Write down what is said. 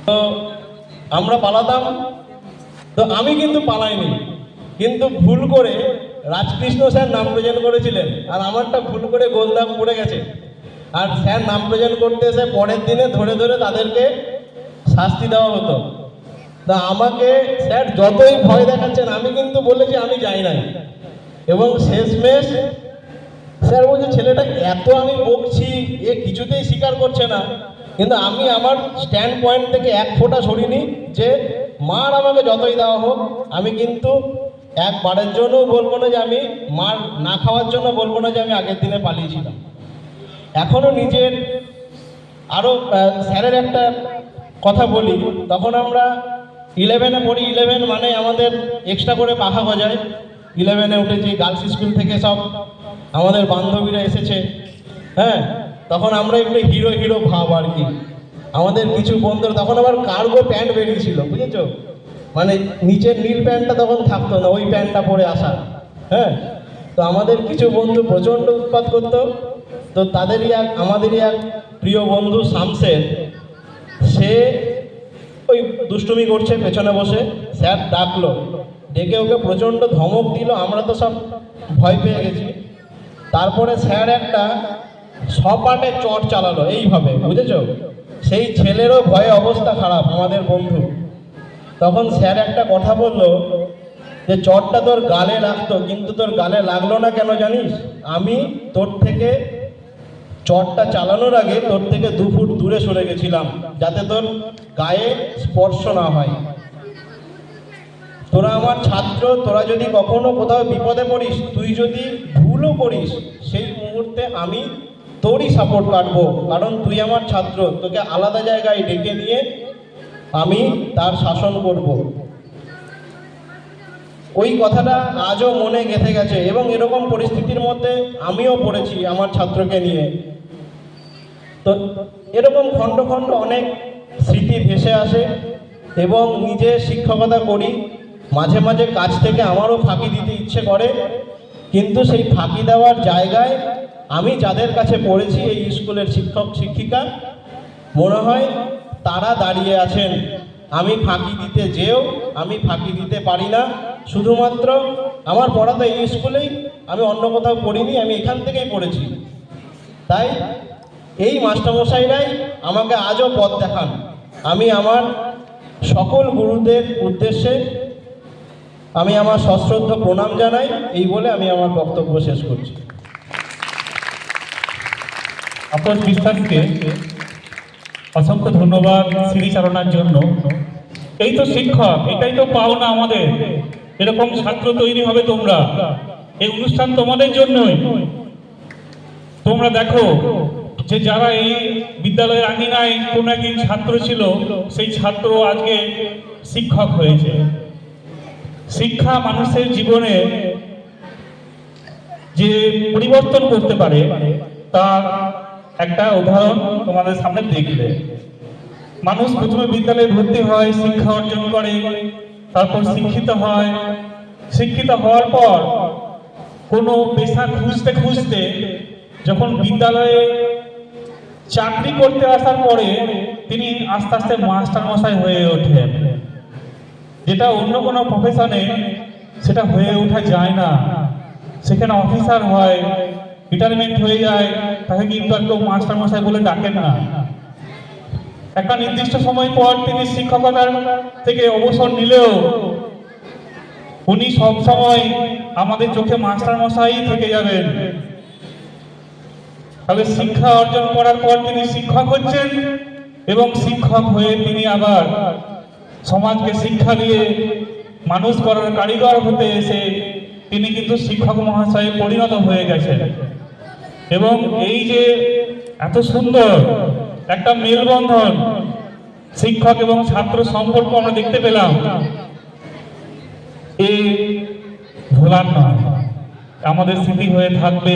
তো আমরা পালাতাম। তো আমি কিন্তু পালাইনি, কিন্তু ভুল করে রাজকৃষ্ণ স্যার নাম প্রেজেন্ট করেছিলেন, আর আমারটা ভুল করে গোলদাগ পড়ে গেছে। আর স্যার নাম প্রেজেন্ট করতে এসে পরের দিনে ধরে ধরে তাদেরকে শাস্তি দেওয়া হতো। তা আমাকে স্যার যতই ভয় দেখাচ্ছেন, আমি কিন্তু বলেছি আমি যাই নাই। এবং শেষমেশ স্যার বলছে ছেলেটা এত আমি বকছি, এ কিছুতেই স্বীকার করছে না। কিন্তু আমি আমার স্ট্যান্ড পয়েন্ট থেকে এক ফোঁটা সরিনি, যে মার আমাকে যতই দেওয়া হোক আমি কিন্তু একবারের জন্যও বলবো না যে আমি মার না খাওয়ার জন্য বলবো না যে আমি আগের দিনে পালিয়েছিলাম। এখনও নিজের আরও স্যারের একটা কথা বলি, তখন আমরা 11-এ পড়ি। 11 মানে আমাদের এক্সট্রা করে পাখা গজায়। 11-এ উঠেছি, গার্লস স্কুল থেকে সব আমাদের বান্ধবীরা এসেছে। হ্যাঁ, তখন আমরা একটু হিরো হিরো ভাব আর কি। আমাদের কিছু বন্ধুরা তখন আবার কার্গো প্যান্ট বেরিয়েছিল, বুঝেছো? মানে নিচের নীল প্যান্টটা তখন থাকতো না, ওই প্যান্টটা পরে আসা। হ্যাঁ, তো আমাদের কিছু বন্ধু প্রচণ্ড উৎপাত করতো। তো আমাদেরই এক প্রিয় বন্ধু শামসের, সে ওই দুষ্টুমি করছে পেছনে বসে, স্যার ডাকলো, ডেকে ওকে প্রচণ্ড ধমক দিল। আমরা তো সব ভয় পেয়ে গেছি। তারপরে স্যার একটা সপাটে চট চালালো এইভাবে, বুঝেছো? সেই ছেলেরও ভয়ে অবস্থা খারাপ, আমাদের বন্ধু। তখন স্যার একটা কথা বললো যে চটটা তোর গালে লাগতো, কিন্তু তোর গালে লাগলো না কেন জানিস? আমি তোর থেকে চটটা চালানোর আগে তোর থেকে 2 ফুট দূরে সরে গেছিলাম, যাতে তোর গায়ে স্পর্শ না হয়। তোরা আমার ছাত্র, তোরা যদি কখনো কোথাও বিপদে পড়িস, তুই যদি ভুলও করিস, সেই মুহূর্তে আমি তোরই সাপোর্ট কাটবো, কারণ তুই আমার ছাত্র। তোকে আলাদা জায়গায় ডেকে নিয়ে আমি তার শাসন করব। ওই কথাটা আজও মনে গেঁথে গেছে, এবং এরকম পরিস্থিতির মধ্যে আমিও পড়েছি আমার ছাত্রকে নিয়ে। তো এরকম খণ্ড খণ্ড অনেক স্মৃতি ভেসে আসে। এবং নিজে শিক্ষকতা করি, মাঝে মাঝে কাজ থেকে আমারও ফাঁকি দিতে ইচ্ছে করে, কিন্তু সেই ফাঁকি দেওয়ার জায়গায় আমি যাদের কাছে পড়েছি, এই স্কুলের শিক্ষক শিক্ষিকা, মনে হয় তারা দাঁড়িয়ে আছেন। আমি ফাঁকি দিতে যেও আমি ফাঁকি দিতে পারি না। শুধুমাত্র আমার পড়া তো এই স্কুলেই, আমি অন্য কোথাও পড়িনি, আমি এখান থেকেই পড়েছি। তাই এই মাস্টারমশাইরাই আমাকে আজও পথ দেখান। আমি আমার সকল গুরুদের উদ্দেশ্যে আমি আমার সশ্রদ্ধ প্রণাম জানাই। এই বলে আমি আমার বক্তব্য শেষ করছি। আপনার বিশ্বাসকে অসংখ্য ধন্যবাদ স্মৃতিচারণার জন্য। এই তো শিক্ষক, এটাই তো পাওনা আমাদের। এরকম ছাত্র তৈরি হবে তোমরা, এই অনুষ্ঠান তোমাদের জন্যই। তোমরা দেখো যে যারা এই বিদ্যালয়ের আঙিনায় কোনো একদিন ছাত্র ছিল, সেই ছাত্র আজকে শিক্ষক হয়েছে। শিক্ষা মানুষের জীবনে যে পরিবর্তন করতে পারে, তার একটা উদাহরণ তোমাদের সামনে দেখবে। মানুষ প্রথমে বিদ্যালয়ে ভর্তি হয়, শিক্ষা অর্জন করে, তারপর শিক্ষিত হয়। শিক্ষিত হওয়ার পর কোনো পেশা খুঁজতে খুঁজতে যখন বিদ্যালয়ে চাকরি করতে আসার পরে তিনি আস্তে আস্তে মাস্টার মশাই হয়ে ওঠেন, যেটা অন্য কোনো প্রফেশনে সেটা হয়ে ওঠা যায় না। সেখানে অফিসার হয়, রিটায়ারমেন্ট হয়ে যায়, তাকে কিন্তু আর কেউ মাস্টার মশাই বলে ডাকেন না। একটা নির্দিষ্ট সময় পর তিনি শিক্ষকতার থেকে অবসর নিলেও উনি সব সময় আমাদের চোখে মাস্টার মশাই থেকে যাবেন। তাহলে শিক্ষা অর্জন করার পর তিনি শিক্ষক হচ্ছেন, এবং শিক্ষক হয়ে তিনি আবার সমাজকে শিক্ষা দিয়ে মানুষ করার কারিগর হতে এসে তিনি কিন্তু শিক্ষক মহাশয়ে পরিণত হয়ে গেছেন। এবং এই যে এত সুন্দর একটা মেলবন্ধন শিক্ষক এবং ছাত্র সম্পর্ক আমরা দেখতে পেলাম, এই ভোলার নয়, আমাদের স্মৃতি হয়ে থাকবে।